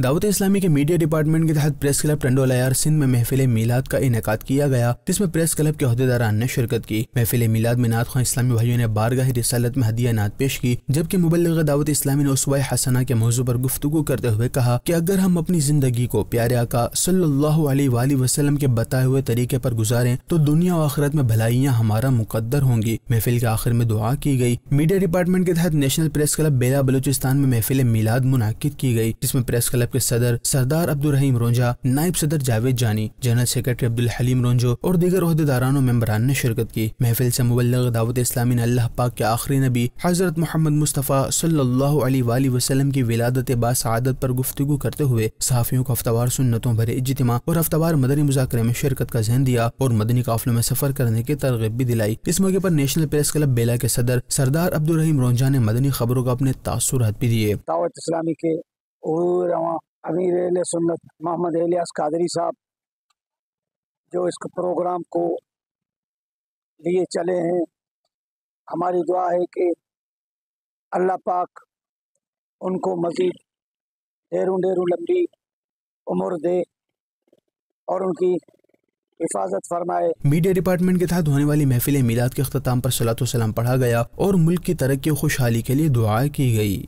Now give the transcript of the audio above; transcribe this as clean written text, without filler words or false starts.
دعوت اسلامی کے میڈیا ڈپارٹمنٹ کے تحت پریس کلب ٹنڈولایار سندھ میں محفل میلاد کا انعقاد کیا گیا، جس میں پریس کلب کے عہدیداران نے شرکت کی۔ محفل میلاد میں نعت خواں اسلامی بھائیوں نے بارگاہ رسالت میں ہدیہ نعت پیش کی، جبکہ مبلغ دعوت اسلامی نے اسوہ حسنہ کے موضوع پر گفتگو کرتے ہوئے کہا کہ اگر ہم اپنی زندگی کو پیارے آقا صلی اللہ علیہ وآلہ وسلم کے بتائے ہوئے طریقے پر گزاریں تو دنیا و آخرت میں بھلائیاں ہمارا مقدر ہوں گی۔ محفل کے آخر میں دعا کی گئی۔ میڈیا ڈپارٹمنٹ کے تحت نیشنل پریس کلب بیلا بلوچستان میں محفل میلاد منعقد کی گئی، جس میں پریس کلب کے صدر سردار عبدالرحیم رونجا، نائب صدر جاوید جانی، جنرل سیکرٹری عبدالحلیم رونجو اور دیگر عہدیداران و ممبران نے شرکت کی۔ محفل سے مبلغ دعوت اسلامی نے اللہ پاک کے آخری نبی حضرت محمد مصطفیٰ صلی اللہ علیہ وآلہ وسلم کی ولادت با سعادت پر گفتگو کرتے ہوئے صحافیوں کو ہفتہ وار سنتوں بھرے اجتماع اور ہفتہ وار مدنی مذاکرے میں شرکت کا ذہن دیا اور مدنی قافلوں میں سفر کرنے کی ترغیب بھی دلائی۔ اس موقع پر نیشنل پریس کلب بیلا کے صدر سردار عبدالرحیم رونجا نے مدنی خبروں کو اپنے تاثرات بھی دیے۔ دعوت اسلامی کے امیر اہل سنت محمد الیاس قادری صاحب جو اس پروگرام کو لیے چلے ہیں، ہماری دعا ہے کہ اللہ پاک ان کو مزید ڈھیروں لمبی عمر دے اور ان کی حفاظت فرمائے۔ میڈیا ڈپارٹمنٹ کے تحت ہونے والی محفل میلاد کے اختتام پر صلاۃ و سلام پڑھا گیا اور ملک کی ترقی و خوشحالی کے لیے دعا کی گئی۔